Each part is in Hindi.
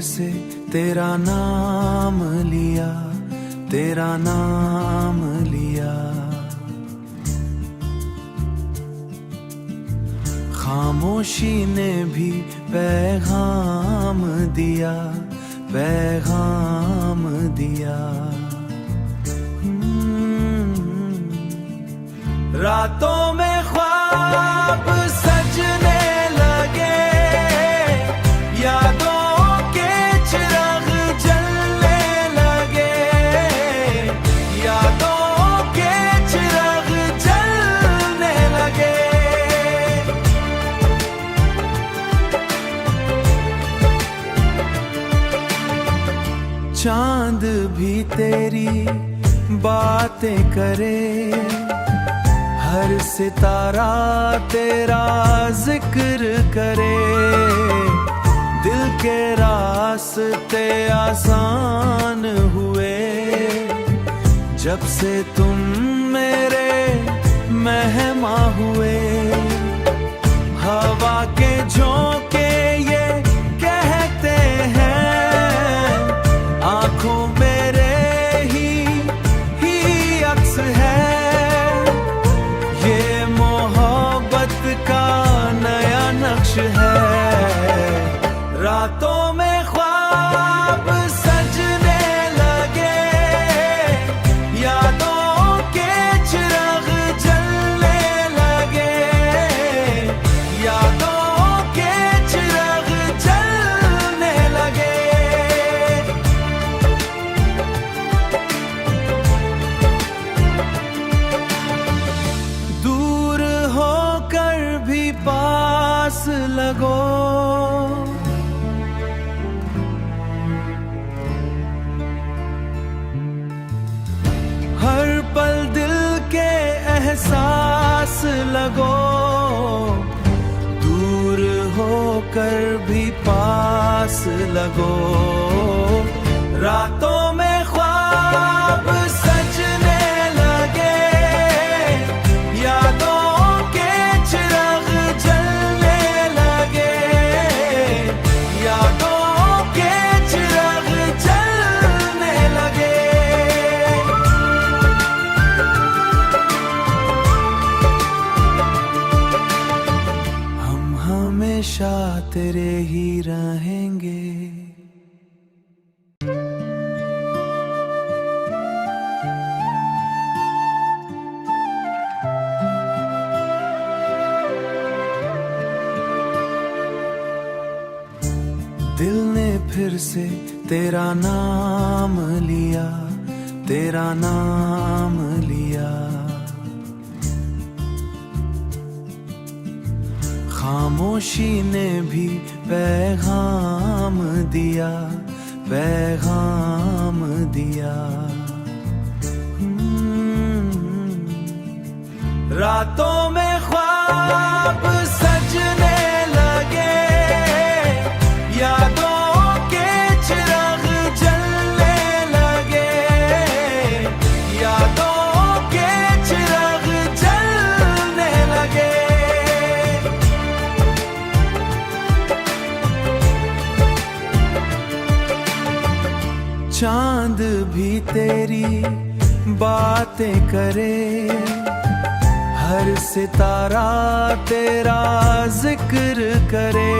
से तेरा नाम लिया, तेरा नाम लिया। खामोशी ने भी पैगाम दिया, पैगाम दिया। रातों में ख्वाब सजने लगे, यादों के चिराग जलने लगे, यादों के चिराग जलने लगे। चांद भी तेरी बातें करे, हर सितारा तेरा जिक्र करे। दिल के रास्ते आसान हुए, जब से तुम मेरे मेहमा हुए। हवा के झोंके ये कहते हैं, आंखों मेरे ही अक्स है। का नया नक्श है। रातों में ख्वाब सजने लगे, यादों के चिराग जलने लगे, यादों के चिराग जलने लगे। दूर होकर भी पास लगो, हर पल दिल के एहसास लगो। दूर होकर भी पास लगो। रातों में ख्वाब सजने लगे, यादों हमेशा तेरे ही रहेंगे। दिल ने फिर से तेरा नाम लिया, तेरा नाम लिया। खामोशी ने भी पैगाम दिया, पैगाम दिया। रातों में ख्वाब सजने लगे, यादों के चिराग जलने लगे, यादों के चिराग जलने लगे। चांद भी तेरी बातें करे, हर सितारा तेरा जिक्र करे।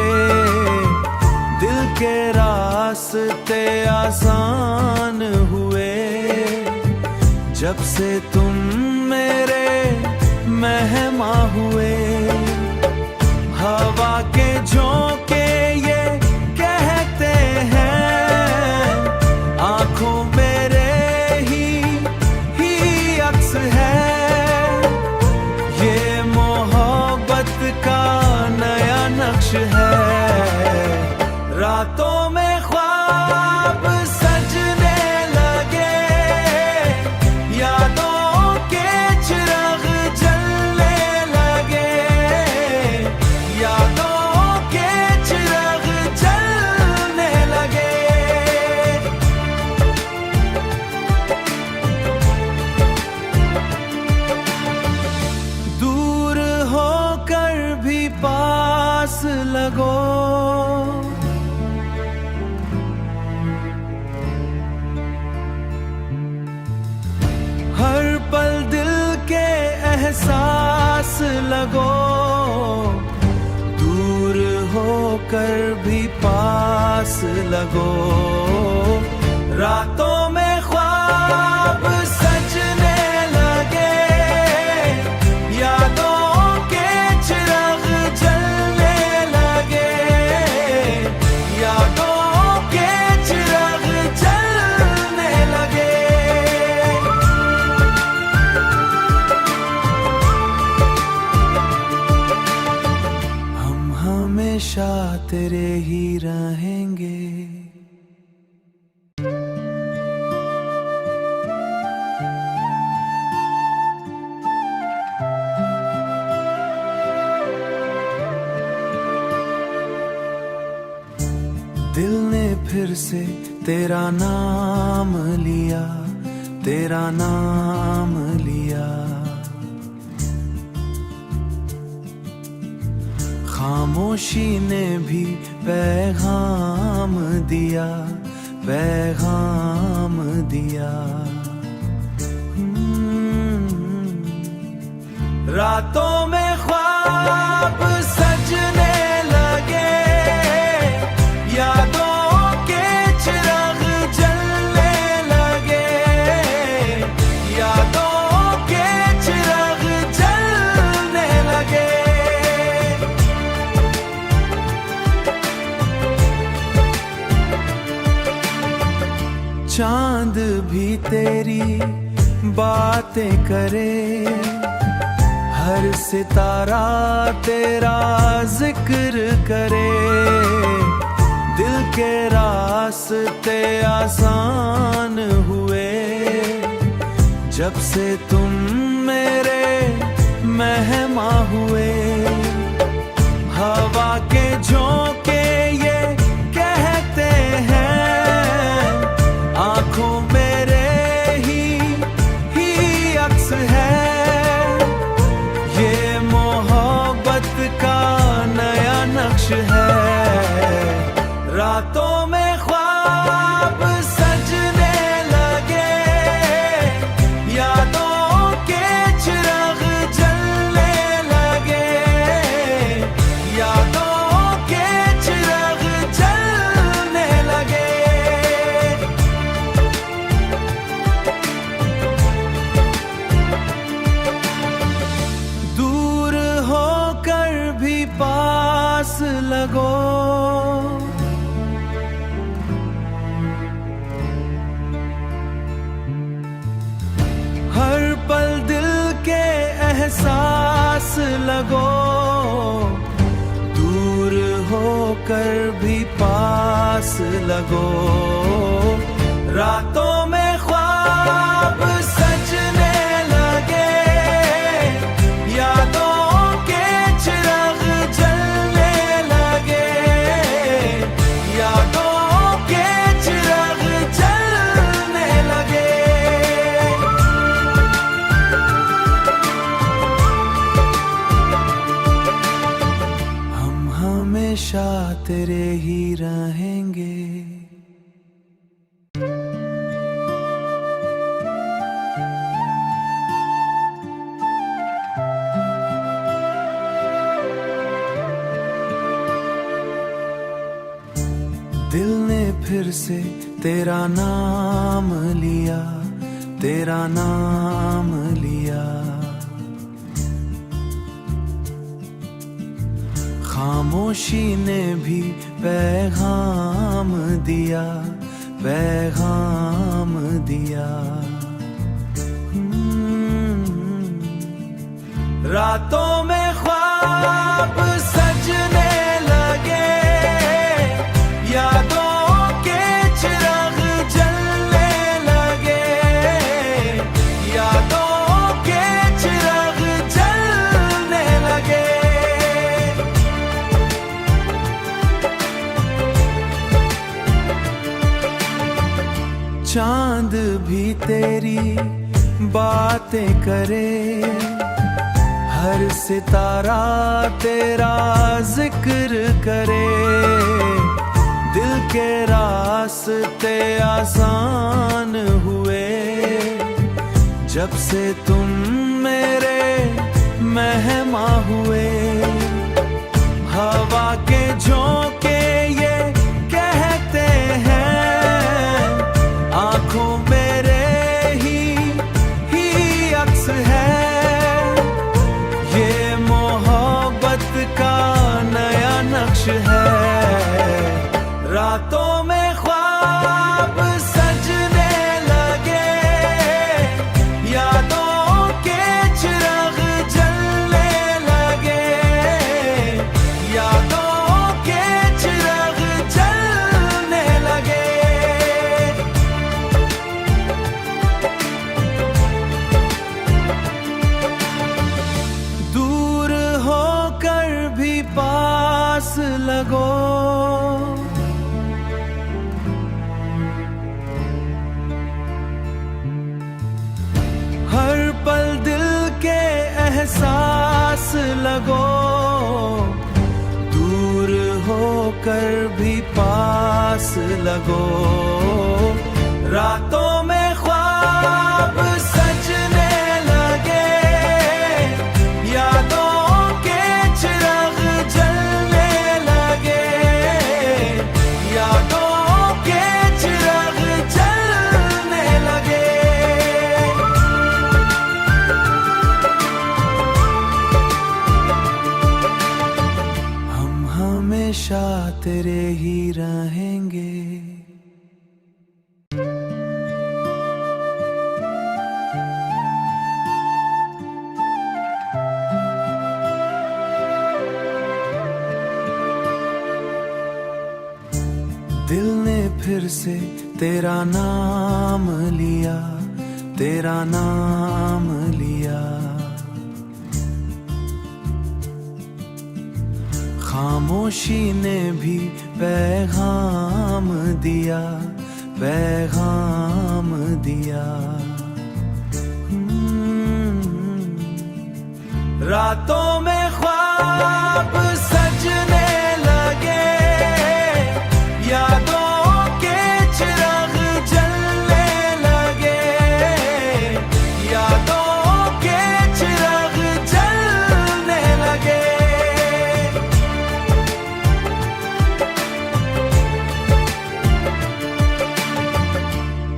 दिल के रास्ते आसान हुए, जब से तुम मेरे मेहमा हुए। हवा के झोंके ये कहते हैं, आंखों मेरे ही अक्स है। ये मोहब्बत का नया नक्श है। रातों में ख्वाब सजने लगे, यादों के चिराग जलने लगे, लगो। रातों में ख्वाब सजने लगे, यादों के चिराग जलने लगे, यादों के चिराग जलने लगे। हम हमेशा तेरे ही रहेंगे। दिल ने फिर से तेरा नाम लिया, तेरा नाम लिया। खामोशी ने भी पैगाम दिया, पैगाम दिया। रातों में ख्वाब सजने लगे, यादों के चिराग जलने लगे, यादों के चिराग जलने लगे। चांद भी तेरी बातें करे, हर सितारा तेरा जिक्र करे। दिल के रास्ते आसान हुए, जब से तुम मेरे मेहमा हुए। हवा के झोंके ये कहते हैं, आंखों मेरे ही अक्स है। ये मोहब्बत का नया नक्श है। रातों में ख्वाब सजने लगे, यादों के चिराग जलने लगे, यादों के चिराग जलने लगे। दूर होकर भी पास लगो, हर पल दिल के एहसास लगो। दूर होकर भी पास लगो। रातों में ख्वाब सजने लगे, यादों के चिराग जलने लगे, यादों के चिराग जलने लगे। हम हमेशा तेरे ही रहेंगे। दिल ने फिर से तेरा नाम लिया, तेरा नाम लिया। खामोशी ने भी पैगाम दिया, पैगाम दिया। रातों में ख्वाब सजने लगे, यादों के चिराग जलने लगे, यादों के चिराग जलने लगे। चांद भी तेरी बातें करे, हर सितारा तेरा जिक्र करे। दिल के रास्ते आसान हुए, जब से तुम मेरे मेहमा हुए। हवा के झोंके ये कहते होकर भी पास लगो। रातों में ख्वाब सजने लगे, यादों के चिराग जलने लगे, यादों के चिराग जलने लगे। हम हमेशा तेरे ही रहेंगे। दिल ने फिर से तेरा नाम लिया, तेरा नाम लिया। खामोशी ने भी पैगाम दिया, पैगाम दिया। रातों में ख्वाब सजने लगे, यादों के चिराग जलने लगे, यादों के चिराग जलने लगे।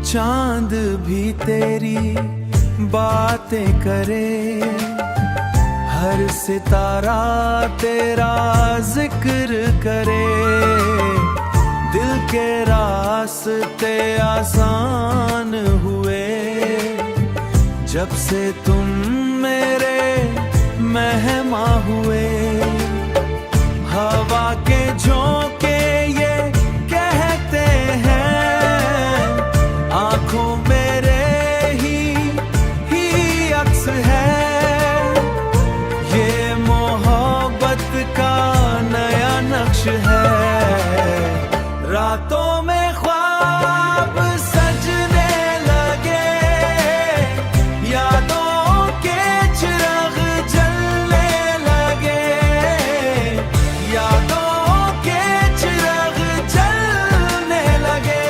चांद भी तेरी बातें करे, हर सितारा तेरा जिक्र करे। दिल के रास्ते आसान हुए, जब से तुम मेरे मेहमा हुए। हवा के झोंके ये कहते हैं, आंखों मेरे ही अक्स है। ये मोहब्बत का नया नक्श है। रातों में ख्वाब सजने लगे, यादों के चिराग जलने लगे, यादों के चिराग जलने लगे।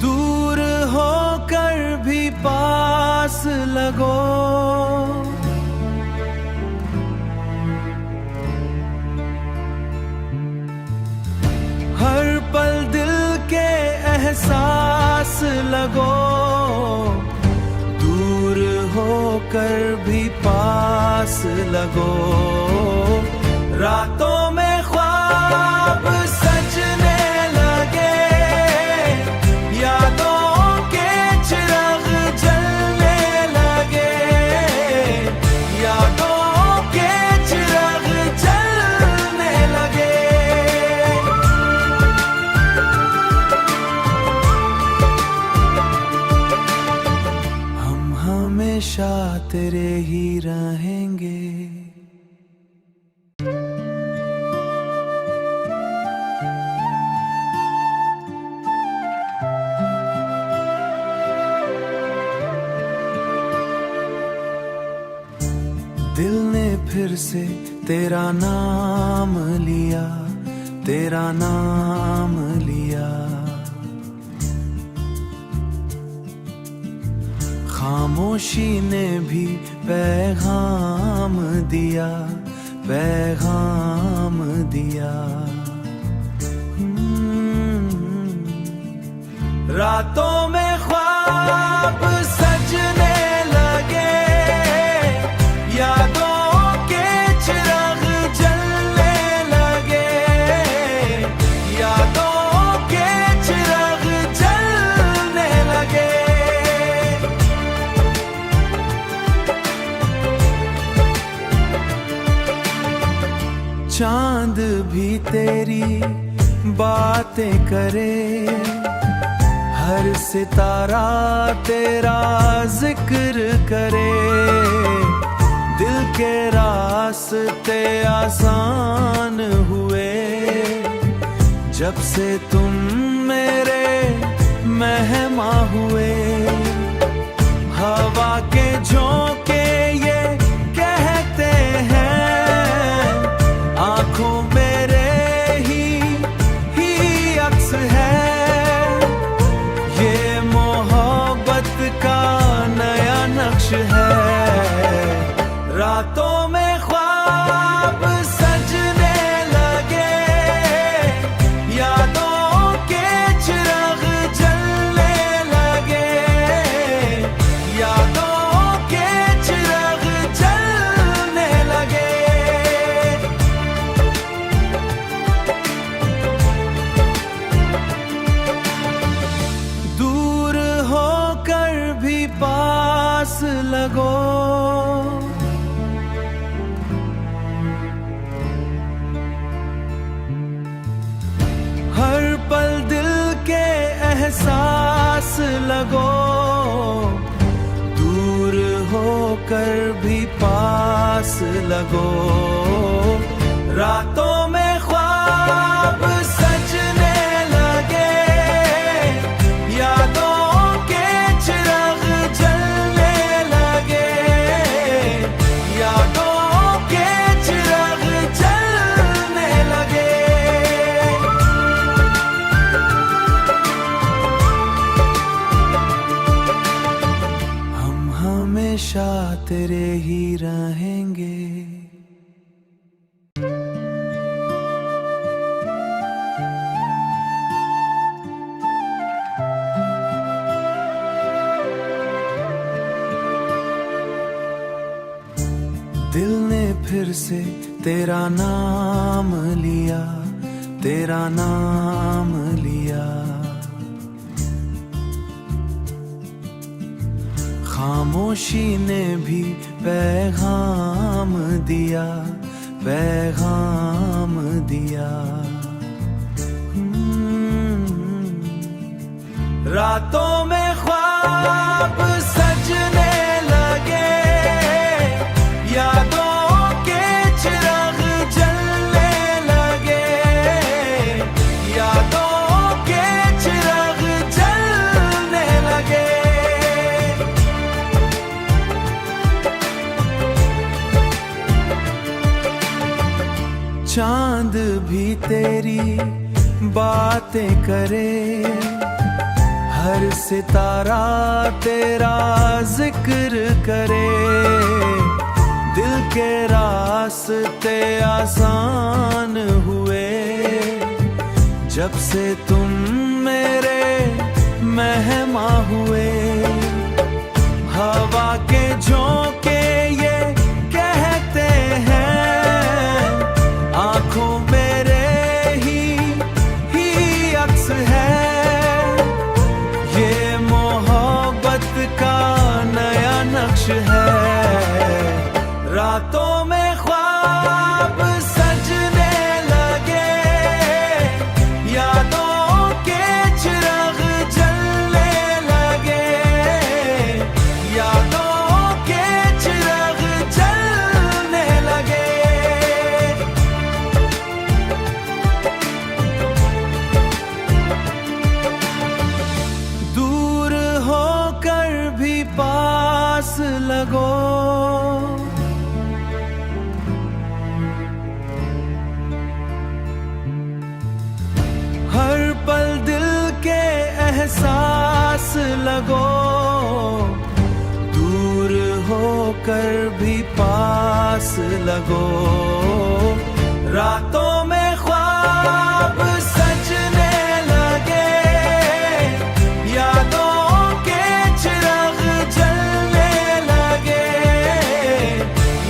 दूर होकर भी पास लगो। हर पल दिल के एहसास लगो। दूर होकर भी पास लगो। रातों में ख्वाब सजने लगे, यादों के चिराग जलने लगे, यादों के चिराग जलने लगे। हमेशा तेरे ही रहेंगे। दिल ने फिर से तेरा नाम लिया, तेरा नाम लिया। खामोशी ने भी पैगाम दिया, पैगाम दिया। रातों में ख्वाब सजने लगे, यादों के चिराग जलने लगे, यादों के चिराग जलने लगे। चांद भी तेरी बातें करे, हर सितारा तेरा जिक्र करे। दिल के रास्ते आसान हुए, जब से तुम मेरे मेहमा हुए। हवा के झोंके लगो, दूर होकर भी पास लगो। रातों में ख्वाब सजने लगे, यादों के चिराग जलने लगे, यादों के चिराग जलने लगे। हम हमेशा तेरे ही रहेंगे। दिल ने फिर से तेरा नाम लिया, तेरा नाम लिया। खामोशी ने भी पैगाम दिया, पैगाम दिया। रातों में ख्वाब सजने लगे, यादों के चिराग जलने लगे, यादों के चिराग जलने लगे। चांद भी तेरी बातें करे, हर सितारा तेरा जिक्र करे। दिल के रास्ते आसान हुए, जब से तुम मेरे मेहमा हुए। हवा के झोंके ये कहते हैं, आंखों मेरे ही अक्स है। ये मोहब्बत का नया नक्श है। रातों में ख्वाब सजने लगे, यादों के चिराग जलने लगे, यादों के चिराग जलने लगे। दूर होकर भी पास लगो, हर पल दिल के एहसास लगो। दूर होकर भी पास लगो। रातों में ख्वाब सजने लगे, यादों के चिराग जलने लगे,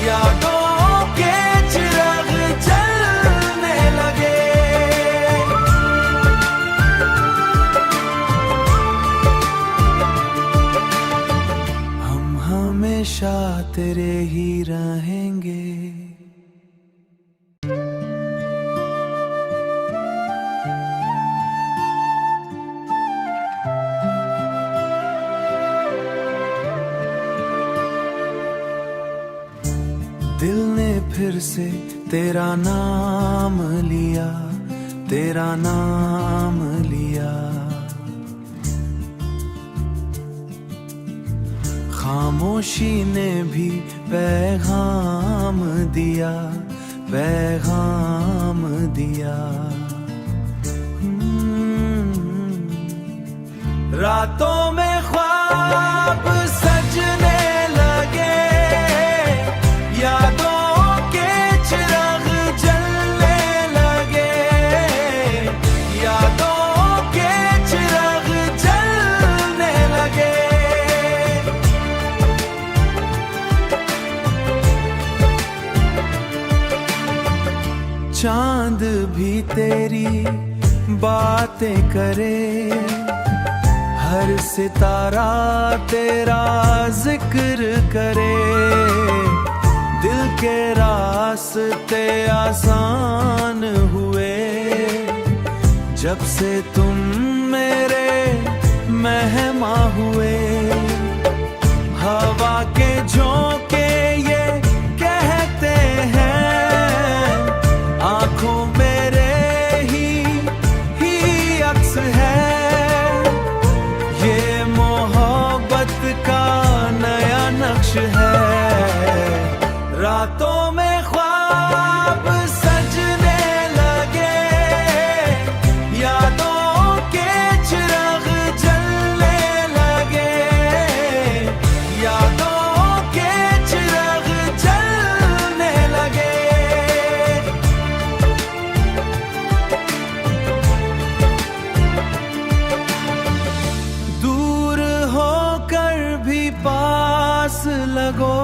यादों के चिराग जलने लगे। हमेशा तेरे ही रहेंगे। दिल ने फिर से तेरा नाम लिया, तेरा नाम लिया। खामोशी ने भी पैगाम दिया, पैगाम दिया। रातों में ख्वाब सजने लगे, यादों के चिराग जलने लगे, यादों के चिराग जलने लगे। चांद भी तेरी बातें करे, हर सितारा तेरा जिक्र करे। दिल के रास्ते जब से तुम मेरे मेहमा हुए। हवा के झोंके ये कहते हैं, आंखों मेरे ही अक्स है। ये मोहब्बत का नया नक्श है। रातों में ख्वाब सजने लगे, यादों के चिराग जलने लगे, यादों के चिराग जलने लगे। दूर होकर भी पास लगो,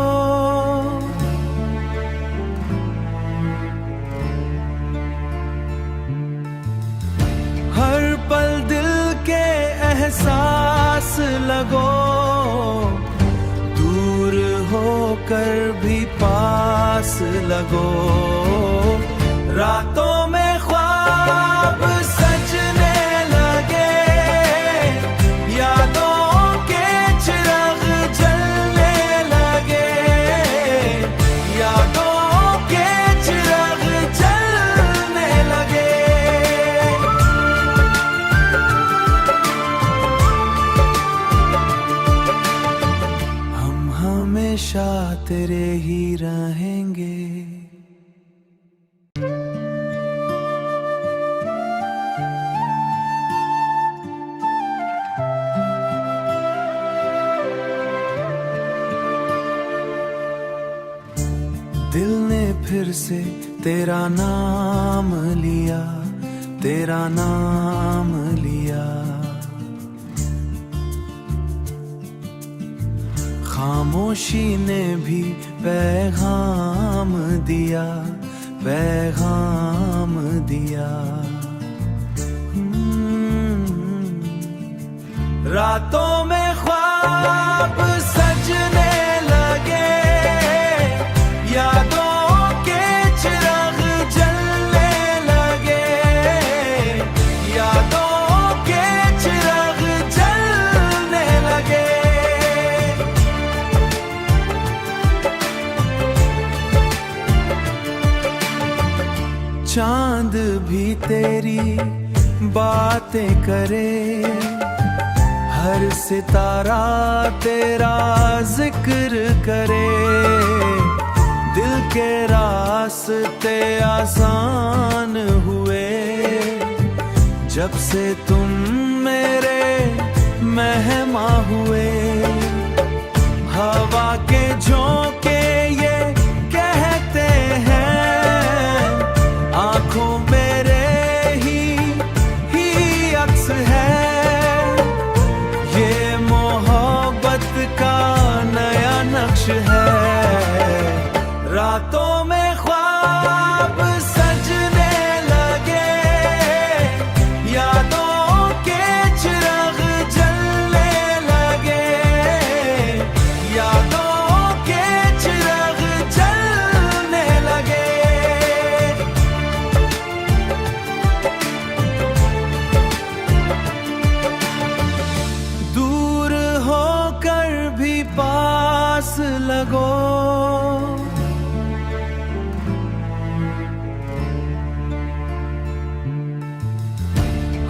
हर पल दिल के एहसास लगो। दूर होकर भी पास लगो। रातों में ख्वाब सजने लगे, यादों के चिराग जलने लगे, यादों के चिराग जलने लगे। हमेशा तेरे ही रहेंगे। दिल ने फिर से तेरा नाम लिया, तेरा नाम लिया। खामोशी ने भी पैगाम दिया, पैगाम दिया। रातों में ख्वाब सजने लगे, यादों के चिराग जलने लगे, यादों के चिराग जलने लगे। चांद भी तेरी बातें करे, हर सितारा तेरा जिक्र करे। दिल के रास्ते आसान हुए, जब से तुम मेरे मेहमा हुए। हवा के झोंके ये कहते हैं, आंखों मेरे ही अक्स है। ये मोहब्बत का नया नक्श है। रातों में ख्वाब सजने लगे, यादों के चिराग जलने लगे, यादों के चिराग जलने लगे। दूर होकर भी पास लगो,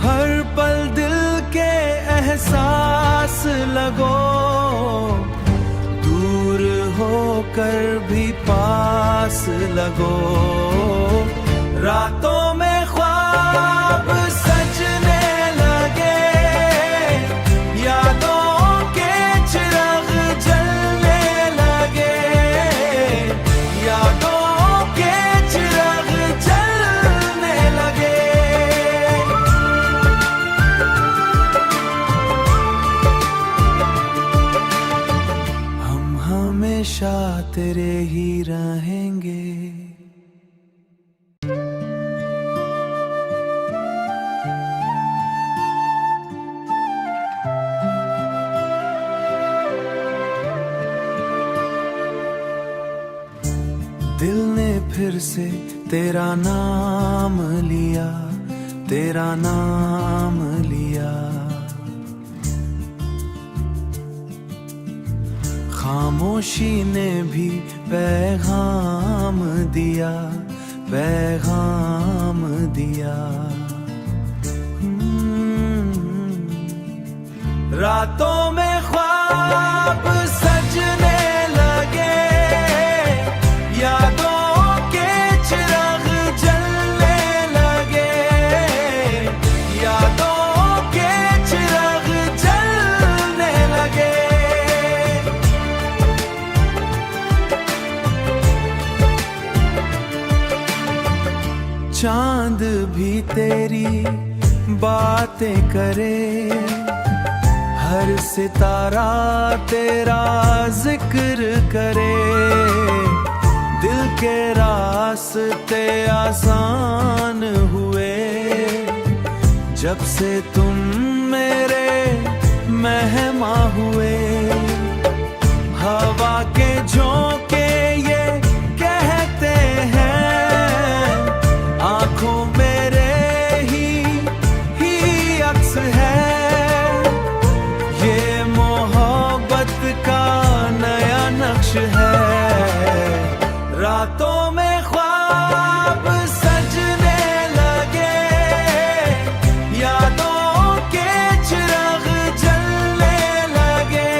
हर पल दिल के एहसास लगो। दूर होकर भी पास लगो। रातों में ख्वाब सजने लगे, यादों के चिराग जलने लगे, यादों के चिराग जलने लगे। हमेशा तेरे ही रहेंगे। दिल ने फिर से तेरा नाम लिया, तेरा नाम लिया। खामोशी ने भी पैगाम दिया, पैगाम दिया। रातों में ख्वाब सजने लगे, यादों के चिराग जलने लगे, यादों के चिराग जलने लगे। चांद भी तेरी बातें करे, हर सितारा तेरा जिक्र करे। दिल के रास्ते आसान हुए, जब से तुम मेरे मेहमा हुए। हवा के झोंके ये कहते हैं, आंखों मेरे ही अक्स है। ये मोहब्बत का नया नक्श है। रातों में ख्वाब सजने लगे, यादों के चिराग जलने लगे,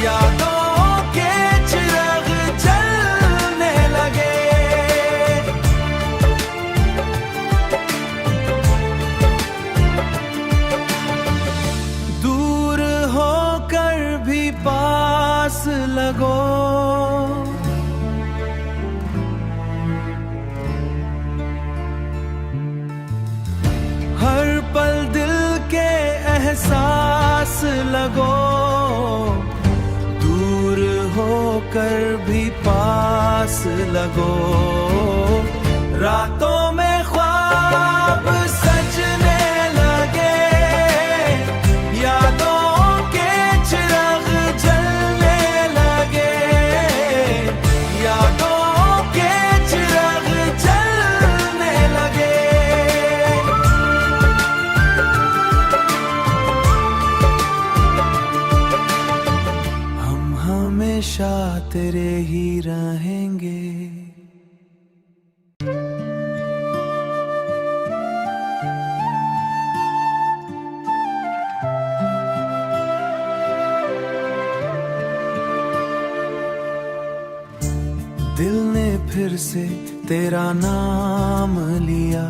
यादों के चिराग जलने लगे। दूर होकर भी पास लगो, हर पल दिल के एहसास लगो। दूर होकर भी पास लगो। रातों में ख्वाब सजने लगे, यादों के चिराग जलने लगे, यादों के चिराग जलने लगे। हम हमेशा तेरे ही रहेंगे। दिल ने फिर से तेरा नाम लिया,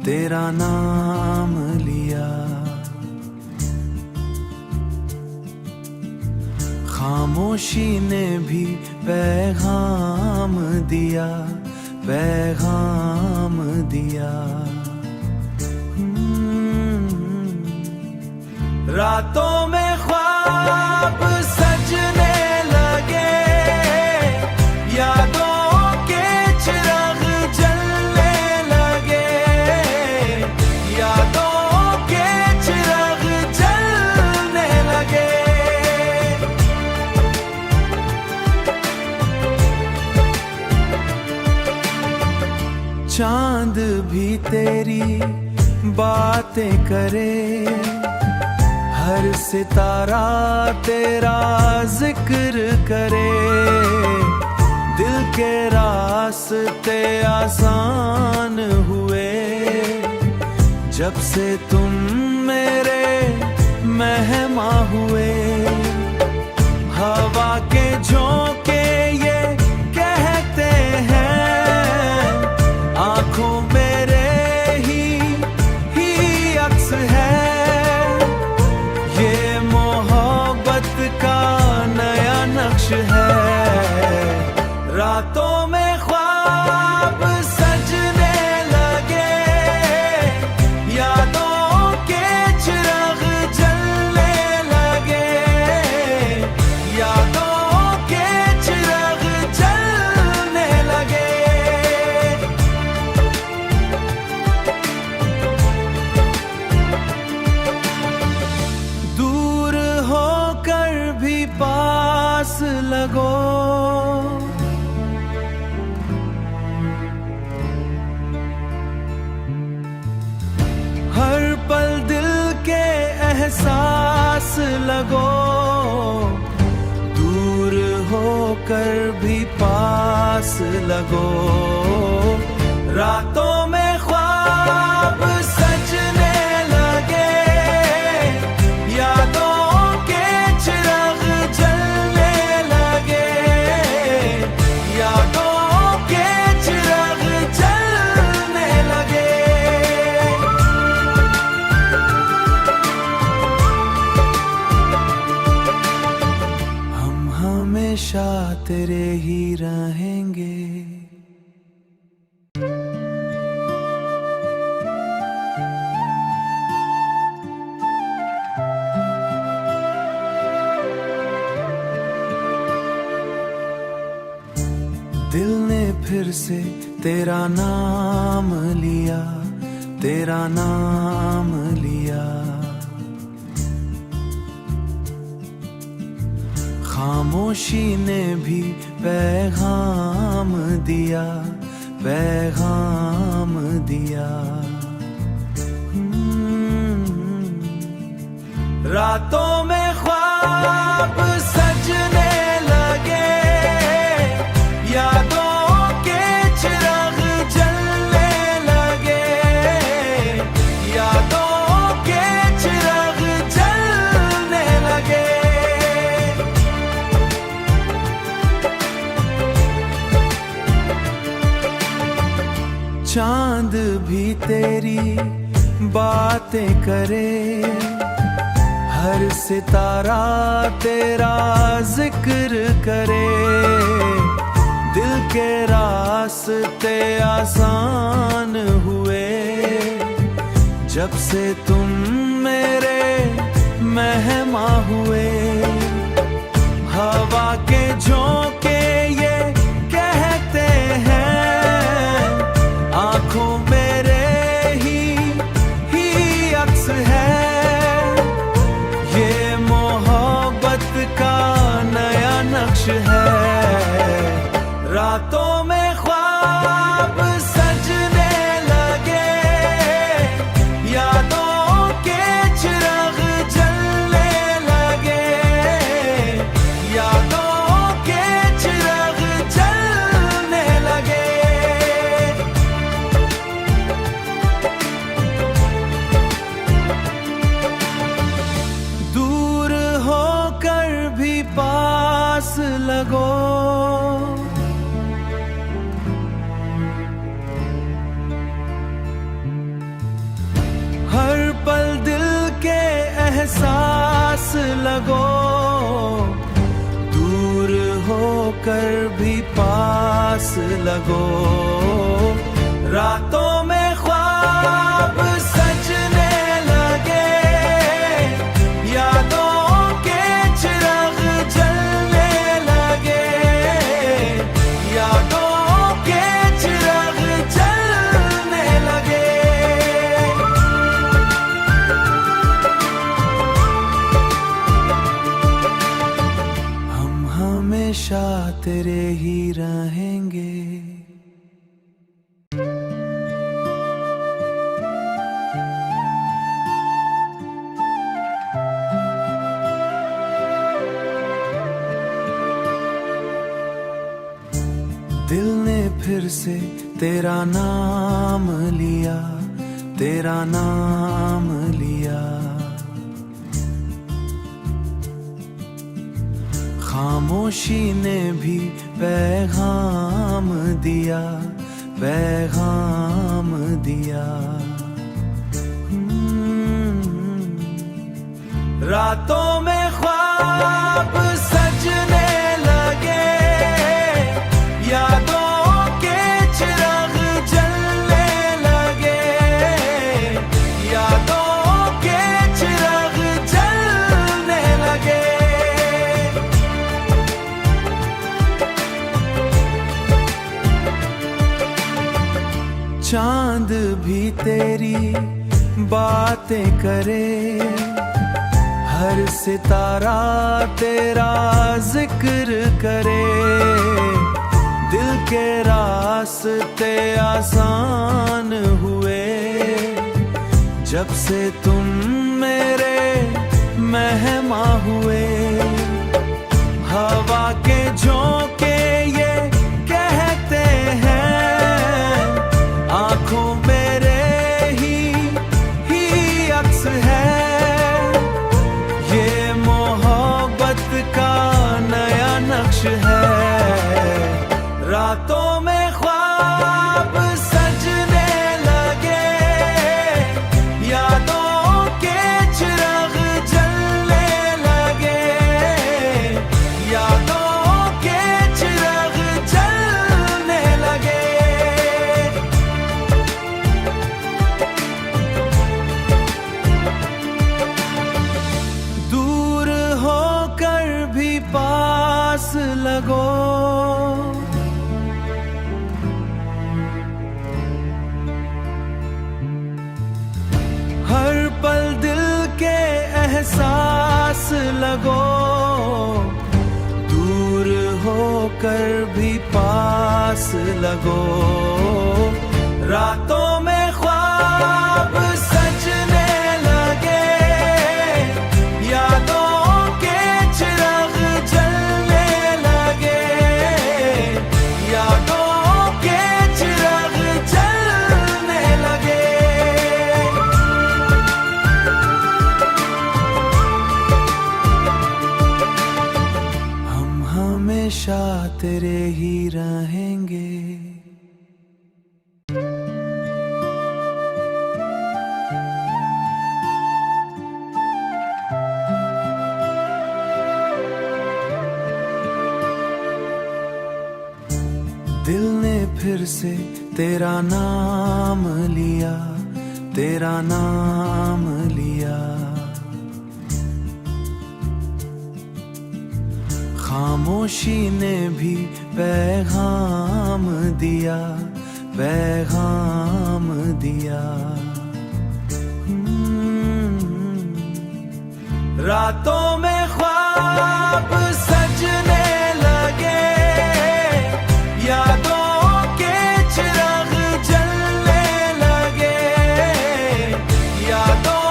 तेरा नाम लिया। खामोशी ने भी पैगाम दिया, पैगाम दिया। रातों में ख्वाब सजने लगे, यादों के चिराग जलने लगे, यादों के चिराग जलने लगे। चांद भी तेरी बातें करे, हर सितारा तेरा जिक्र करे। दिल के रास्ते आसान हुए, जब से तुम मेरे मेहमा हुए। हवा के झोंके ये कहते हैं, आंखों मेरे ही अक्स है। ये मोहब्बत का नया नक्श है। रातों में ख्वाब सजने लगे, यादों के चिराग जलने लगे, यादों के चिराग जलने लगे। दूर होकर भी पास लगो, हर पल दिल के एहसास लगो। होकर भी पास लगो। रातों में ख्वाब सजने लगे, यादों के चिराग जलने लगे, यादों के चिराग जलने लगे। हम हमेशा तेरे ही रहेंगे। दिल ने फिर से तेरा नाम लिया, तेरा नाम लिया। खामोशी ने भी पैगाम दिया, पैगाम दिया। रातों में ख्वाब सजने लगे, यादों के चिराग जलने लगे, यादों के चिराग जलने लगे। चांद भी तेरी बातें करे, हर सितारा तेरा जिक्र करे। दिल के रास्ते आसान हुए, जब से तुम मेरे मेहमा हुए। हवा के झोंके ये कहते हैं, आंखों मेरे ही अक्स है। ये मोहब्बत का नया नक्श है। रातों में ख्वाब सजने लगे, यादों के चिराग जलने लगे, यादों के चिराग जलने लगे। दूर होकर भी पास लगो, हर पल दिल के एहसास लगो। दूर होकर भी पास लगो। रातों में ख्वाब सजने लगे, यादों के चिराग जलने लगे, यादों के चिराग जलने लगे। हमेशा तेरे ही रहेंगे। दिल ने फिर से तेरा नाम लिया, तेरा नाम लिया। खामोशी ने भी पैगाम दिया, पैगाम दिया। रातों में ख्वाब सजने लगे, यादों के चिराग जलने लगे, यादों के चिराग जलने लगे। चांद भी तेरी बातें करे, हर सितारा तेरा जिक्र करे। दिल के रास्ते आसान हुए, जब से तुम मेरे मेहमा हुए। हवा के झोंके लगो, दूर होकर भी पास लगो। रातों में ख्वाब सजने लगे, यादों के चिराग जलने लगे, यादों के चिराग जलने लगे। हम हमेशा तेरे ही रहेंगे। दिल ने फिर से तेरा नाम लिया, तेरा नाम लिया। खामोशी ने भी पैगाम दिया, पैगाम दिया। रातों में ख्वाब सजने लगे, यादों के चिराग जलने लगे, यादों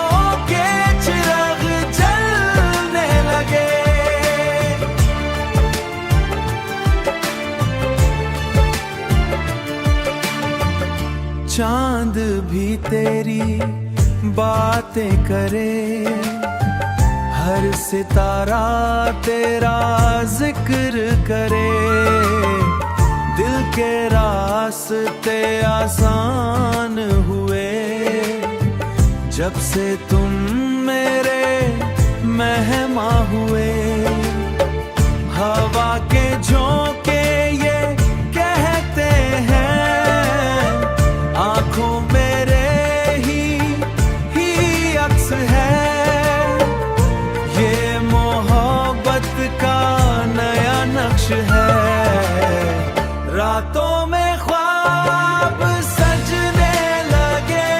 के चिराग जलने लगे। चांद भी तेरी बातें करे, हर सितारा तेरा जिक्र करे। दिल के रास्ते आसान हुए, जब से तुम मेरे मेहमा हुए। हवा के झोंके ये कहते हैं, आंखों मेरे ही अक्स है। ये मोहब्बत का नया नक्श है। रातों में ख्वाब सजने लगे,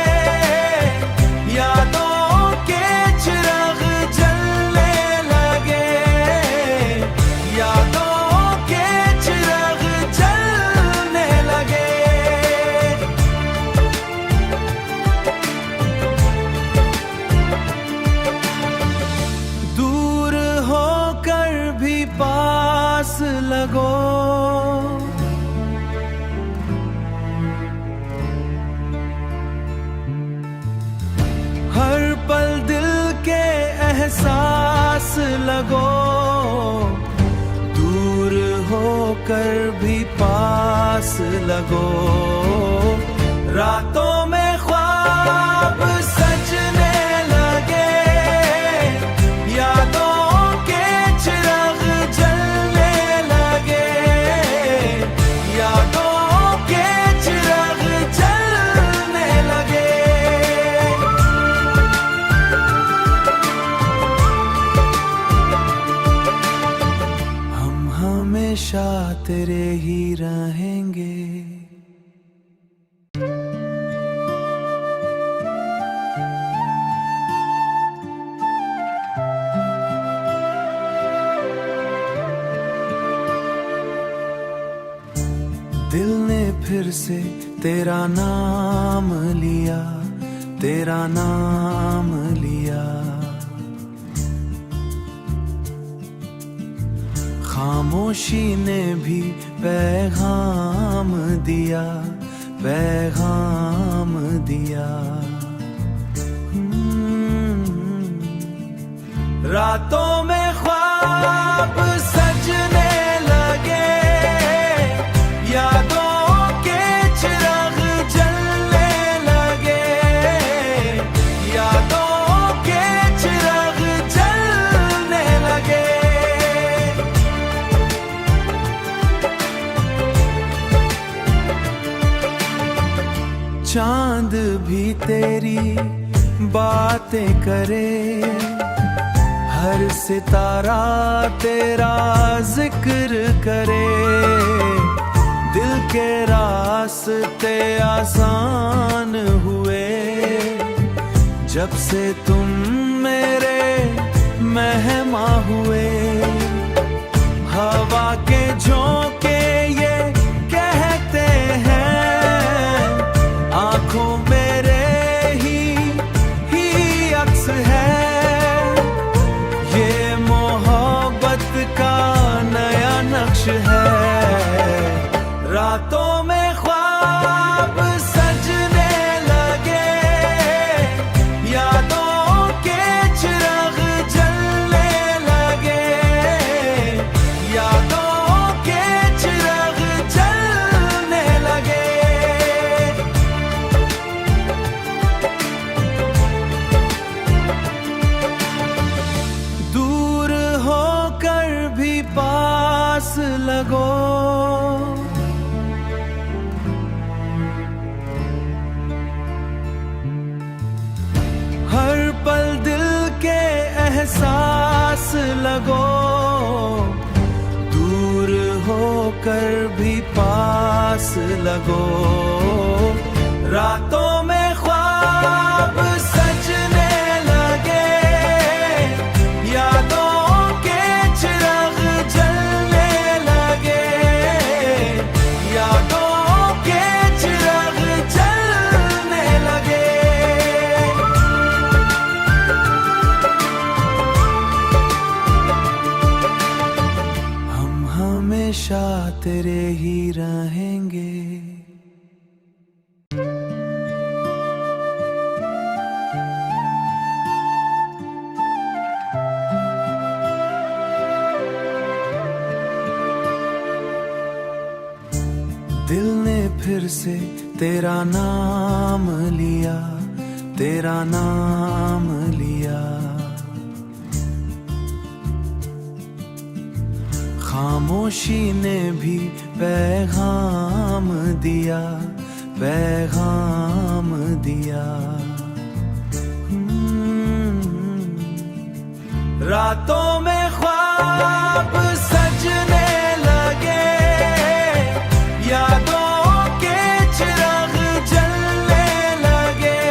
यादों के चिराग जलने लगे, यादों के चिराग जलने लगे। दूर होकर भी पास लगो, हर पल दिल के एहसास लगो। दूर होकर भी पास लगो। रातों में ख्वाब सजने लगे, यादों के चिराग जलने लगे, यादों के चिराग जलने लगे। हमेशा तेरे ही रहेंगे। दिल ने फिर से तेरा नाम लिया, तेरा नाम लिया। खामोशी ने भी पैगाम दिया, पैगाम दिया। रातों में ख्वाब सजने लगे, यादों के चिराग जलने लगे, यादों के चिराग जलने लगे। चांद भी तेरी बातें करे, हर सितारा तेरा जिक्र करे। दिल के रास्ते आसान हुए, जब से तुम मेरे मेहमा हुए। हवा के झोंके ये कहते हैं, आंखों मेरे ही अक्स है। ये मोहब्बत का नया नक्श है। रातों में ख्वाब सजने लगे, यादों के चिराग जलने लगे, यादों के चिराग जलने लगे। दूर होकर भी पास लगो, हर पल दिल के एहसास लगो। दूर होकर भी पास लगो। रातों में ख्वाब सजने लगे, यादों के चिराग जलने लगे, यादों के चिराग जलने लगे। हमेशा तेरे ही रहेंगे। दिल ने फिर से तेरा नाम लिया, तेरा नाम लिया। खामोशी ने भी पैगाम दिया, पैगाम दिया। रातों में ख्वाब सजने लगे, यादों के चिराग जलने लगे,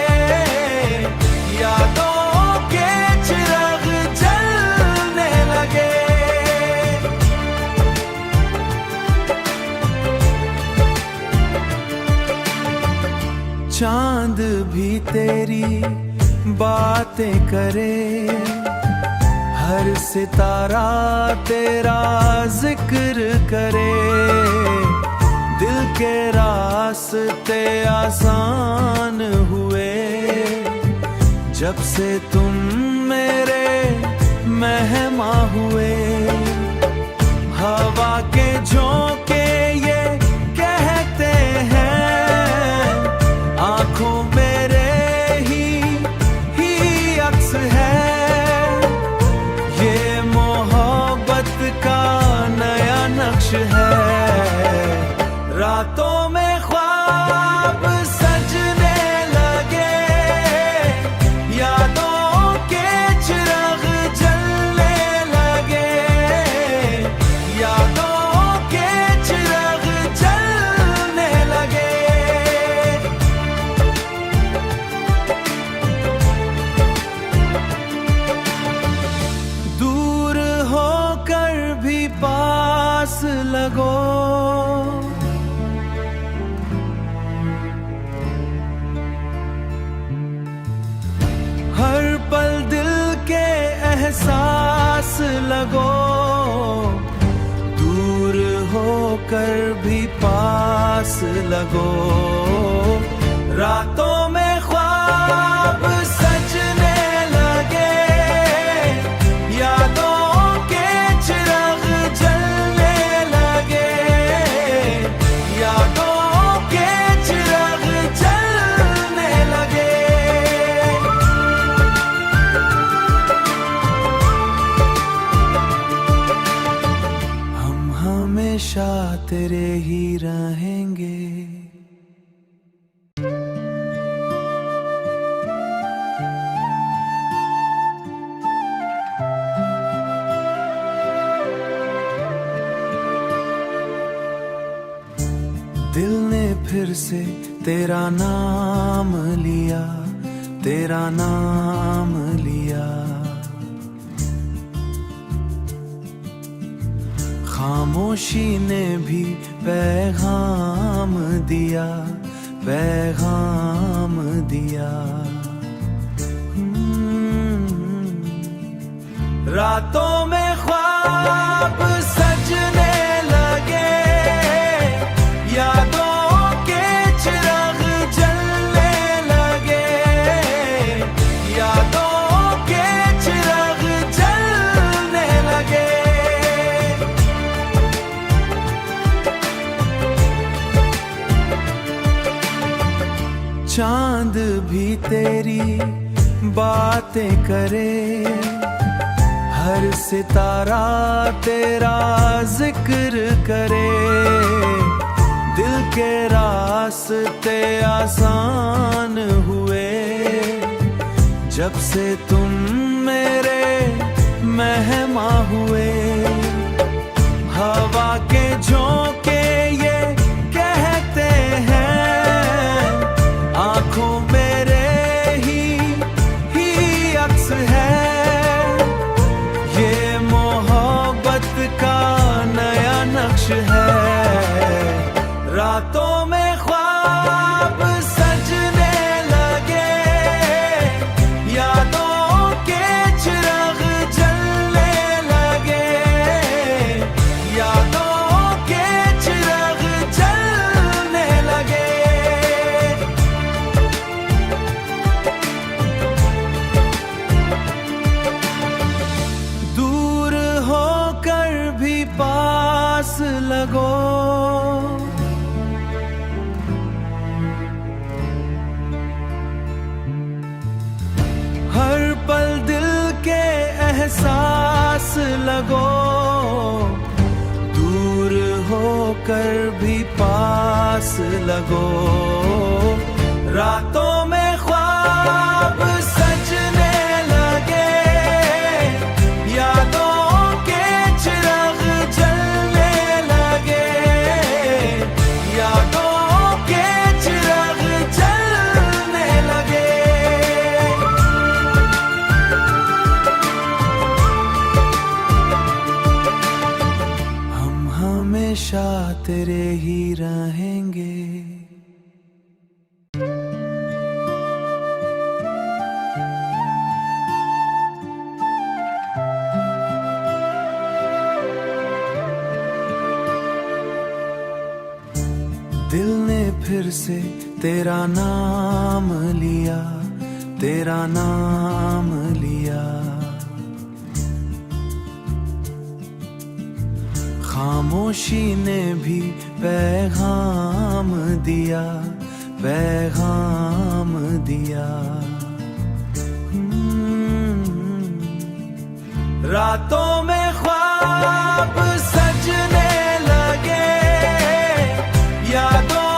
यादों के चिराग जलने लगे। चांद भी तेरी बातें करे, हर सितारा तेरा जिक्र करे। दिल के रास्ते आसान हुए, जब से तुम मेरे मेहमा हुए। हवा के झोंके ये कहते हैं, आंखों मेरे ही अक्स है। ये मोहब्बत का नया नक्श है। रातों में ख्वाब सजने लगे, यादों के चिराग जलने लगे, यादों के चिराग जलने लगे। दूर होकर भी पास लगो, हर पल दिल के एहसास लगो। दूर होकर भी पास लगो। रातों में ख्वाब सजने लगे, यादों के चिराग जलने लगे, यादों के चिराग जलने लगे। हमेशा तेरे ही रहेंगे। दिल ने फिर से तेरा नाम लिया, तेरा नाम लिया। खामोशी ने भी पैगाम दिया, पैगाम दिया। रातों में ख्वाब सजने लगे, यादों के चिराग जलने लगे, यादों के चिराग जलने लगे। चांद भी तेरी बातें करे, हर सितारा तेरा जिक्र करे। दिल के रास्ते आसान हुए, जब से तुम मेरे मेहमा हुए। हवा के झोंके ये कहते हैं, आंखों मेरे ही अक्स है। ये मोहब्बत का नया नक्श है। रातों में ख्वाब सजने लगे, यादों के चिराग जलने लगे, यादों के चिराग जलने लगे। दूर होकर भी पास लगो, हर पल दिल के एहसास लगो। दूर होकर भी पास लगो। रातों में ख्वाब सजने लगे, यादों के चिराग जलने लगे, यादों के चिराग जलने लगे। हमेशा तेरे ही रहेंगे। दिल ने फिर से तेरा नाम लिया, तेरा नाम लिया। खामोशी ने भी पैगाम दिया, पैगाम दिया। रातों में ख्वाब सजने लगे, यादों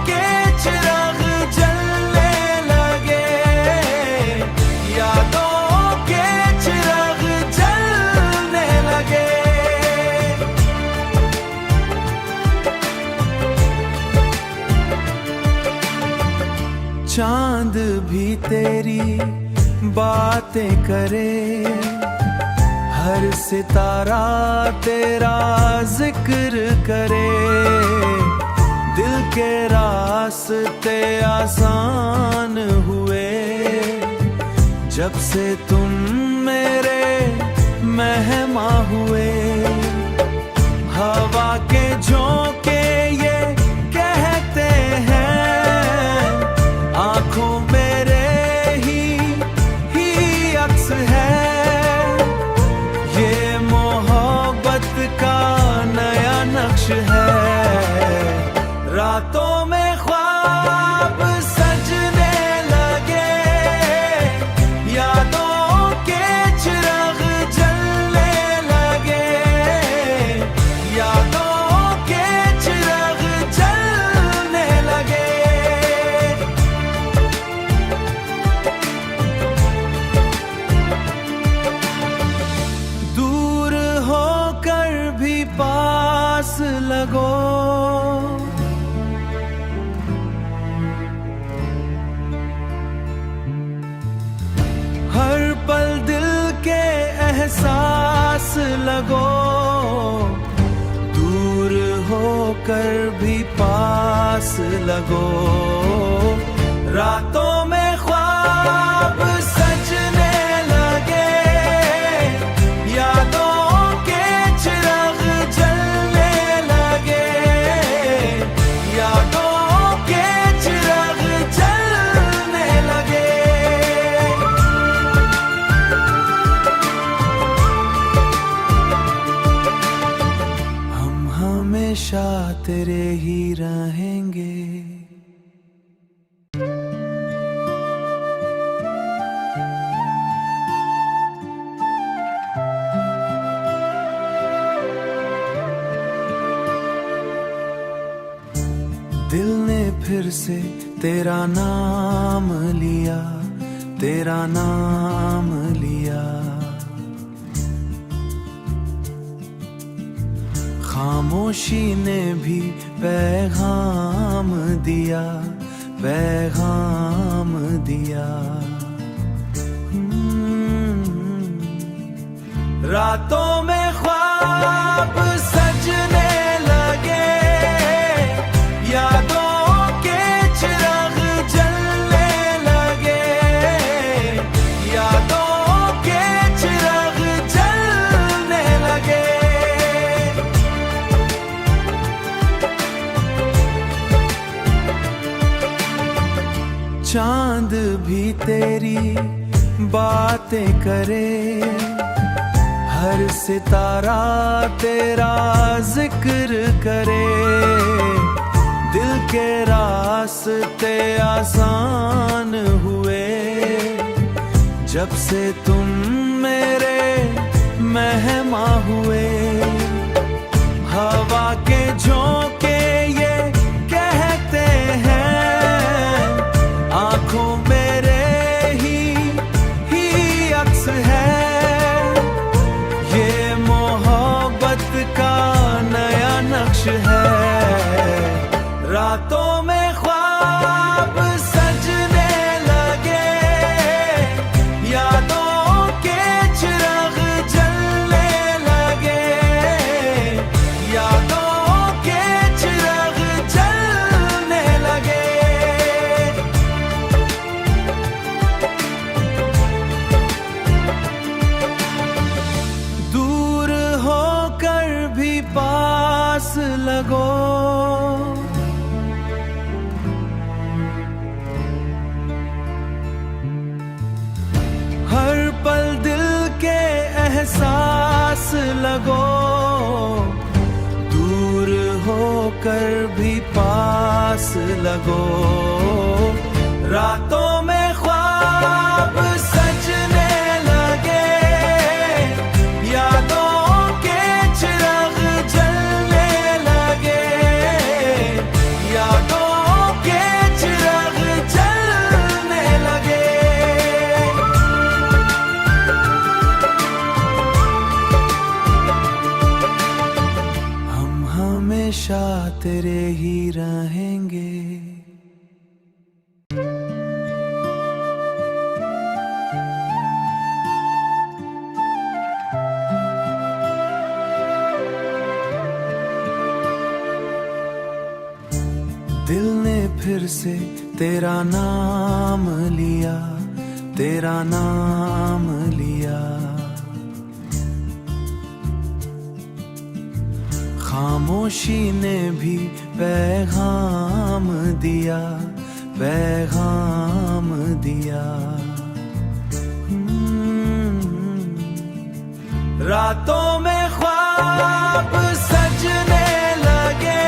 के चिराग जलने लगे, यादों के चिराग जलने लगे। चांद भी तेरी बातें करे, हर सितारा तेरा जिक्र करे। दिल के रास्ते आसान हुए, जब से तुम मेरे मेहमा हुए। हवा के झोंके ये कहते हैं, आंखों मेरे ही अक्स है। ये मोहब्बत का नया नक्श है। रातों में ख्वाब सजने लगे, यादों के चिराग जलने लगे, यादों के चिराग जलने लगे। दूर होकर भी पास लगो, हर पल दिल के एहसास लगो। होकर भी पास लगो। रातों में ख्वाब सजने लगे, यादों के चिराग जलने लगे, यादों के चिराग जलने लगे। हम हमेशा तेरे ही रहेंगे। दिल ने फिर से तेरा नाम लिया, तेरा नाम लिया। खामोशी ने भी पैगाम दिया, पैगाम दिया। रातों में ख्वाब सजने लगे, यादों के चिराग जलने लगे, यादों के चिराग जलने लगे। चांद भी तेरी बातें करे, हर सितारा तेरा जिक्र करे। दिल के रास्ते आसान हुए, जब से तुम मेरे मेहमा हुए। हवा के झोंके ये कहते हैं, आंखों मेरे ही अक्स है। ये मोहब्बत का नया नक्श है। रातों में ख्वाब सजने लगे, यादों के चिराग जलने लगे, यादों के चिराग जलने लगे। दूर होकर भी पास लगो, हर पल दिल के एहसास लगो। दूर होकर भी पास लगो। रातों में ख्वाब सजने लगे, यादों के चिराग जलने लगे, यादों के चिराग जलने लगे। हम हमेशा तेरे ही रहेंगे। दिल ने फिर से तेरा नाम लिया, तेरा नाम लिया। खामोशी ने भी पैगाम दिया, पैगाम दिया। रातों में ख्वाब सजने लगे,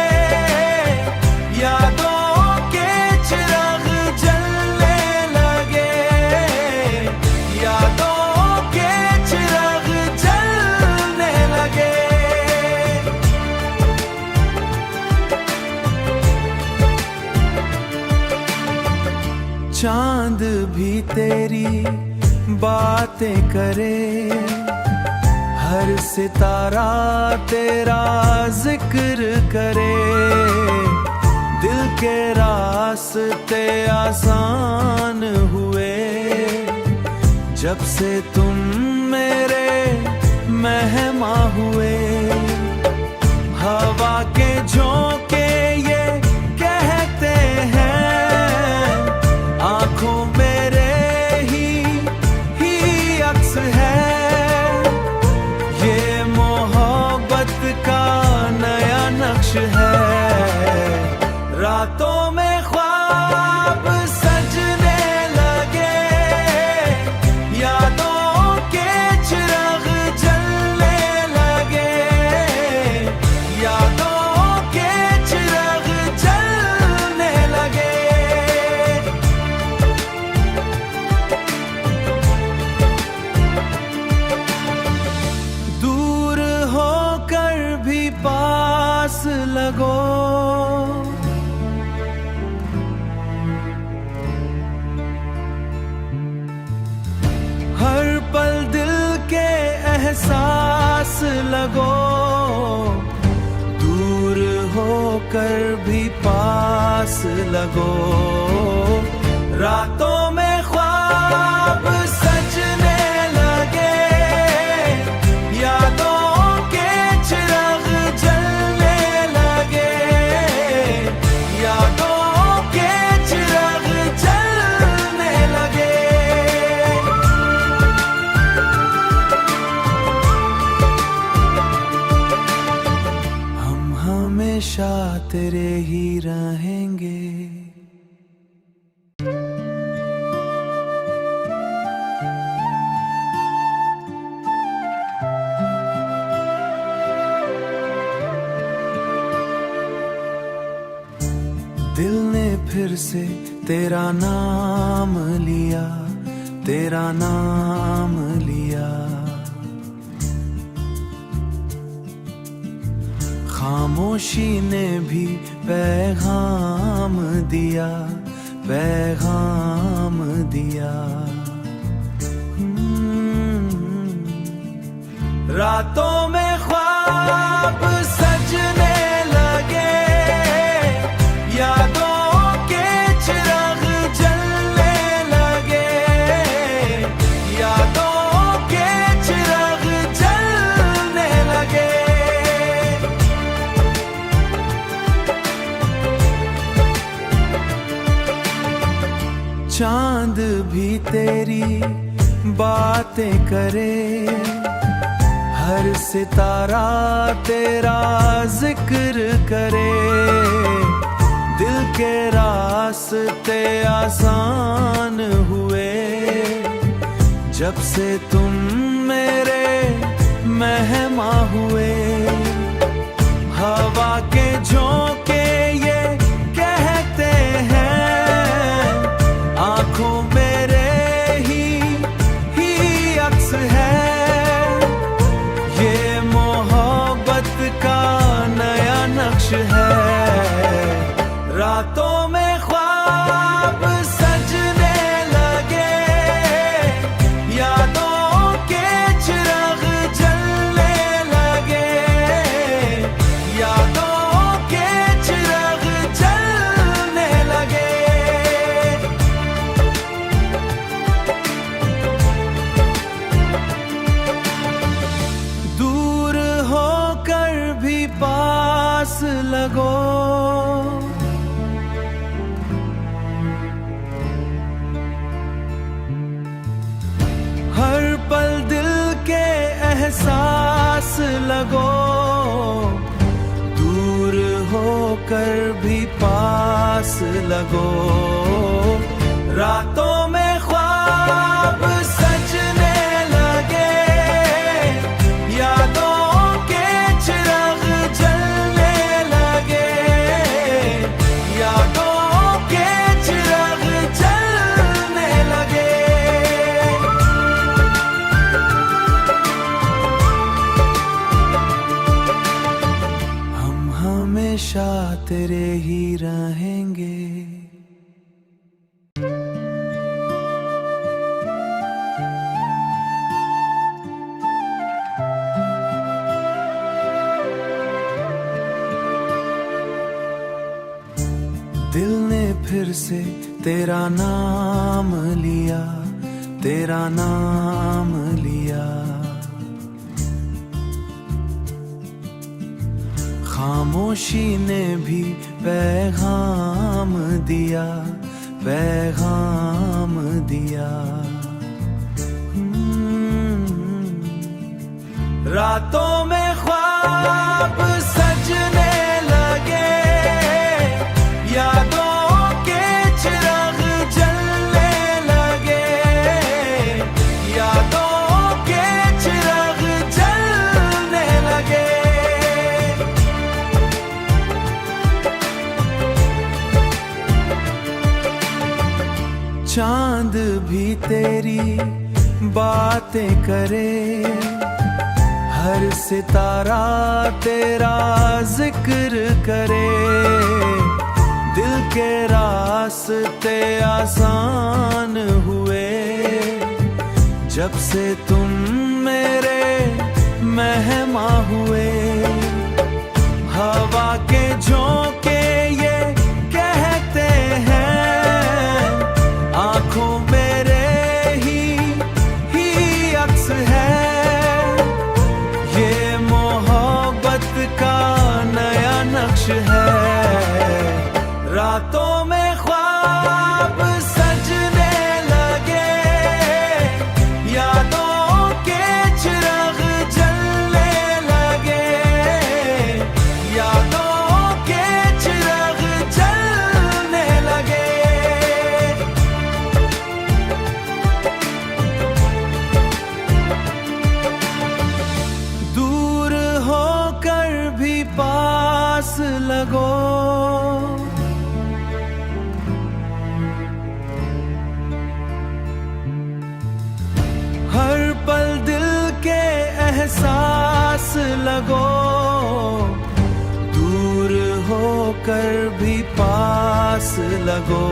यादों के चिराग जलने लगे, यादों के चिराग जलने लगे। चांद भी तेरी बातें करे, हर सितारा तेरा जिक्र करे। दिल के रास्ते आसान हुए, जब से तुम मेरे मेहमा हुए। हवा के झोंके लगो, दूर होकर भी पास लगो। रातों में ख्वाब सजने लगे, यादों के चिराग जलने लगे, यादों के चिराग जलने लगे। हम हमेशा तेरे ही रहेंगे। दिल ने फिर से तेरा नाम लिया, तेरा नाम लिया। खामोशी ने भी पैगाम दिया, पैगाम दिया। रातों में ख्वाब सजने लगे, यादों के चिराग जलने लगे, यादों के चिराग जलने लगे। चांद भी तेरी बातें करे, हर सितारा तेरा जिक्र करे। दिल के रास्ते आसान हुए, जब से तुम मेरे मेहमा हुए। हवा के झोंके ये कहते हैं, आंखों मेरे ही अक्स है। ये मोहब्बत का नया नक्श है। रातों में ख्वाब सजने लगे, यादों के चिराग जलने लगे, यादों के चिराग जलने लगे। दूर होकर भी पास लगो, हर पल दिल के एहसास लगो। दूर होकर भी पास लगो। रातों में ख्वाब सजने लगे, यादों के चिराग जलने लगे, यादों के चिराग जलने लगे। हम हमेशा तेरे ही रहेंगे। दिल ने फिर से तेरा नाम लिया, तेरा नाम लिया। खामोशी ने भी पैगाम दिया, पैगाम दिया। रातों में ख्वाब सजने लगे, यादों के चिराग जलने लगे, यादों के चिराग जलने लगे। चांद भी तेरी बातें करे, हर सितारा तेरा जिक्र करे। दिल के रास्ते आसान हुए, जब से तुम मेरे मेहमा हुए। हवा के झोंके ये कहते हैं, आंखों मेरे ही अक्स है। ये मोहब्बत का नया नक्श है। रातों में ख्वाब सजने लगे, यादों के चिराग जलने लगे, यादों के चिराग जलने लगे। दूर होकर भी पास लगो, हर पल दिल के एहसास लगो। दूर होकर भी पास लगो।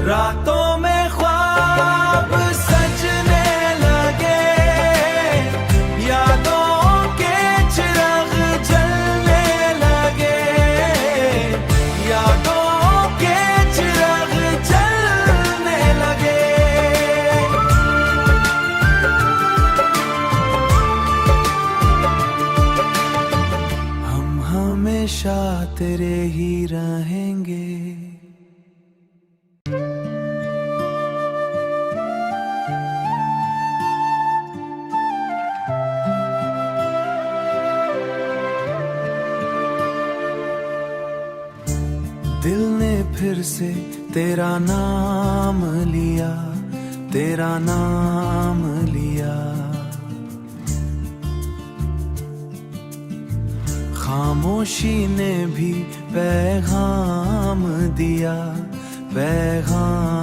रातों में ख्वाब सजने लगे, यादों के चिराग जलने लगे, यादों के चिराग जलने लगे। हमेशा तेरे ही रहेंगे। दिल ने फिर से तेरा नाम लिया, तेरा नाम लिया। खामोशी ने भी पैगाम दिया, पैगाम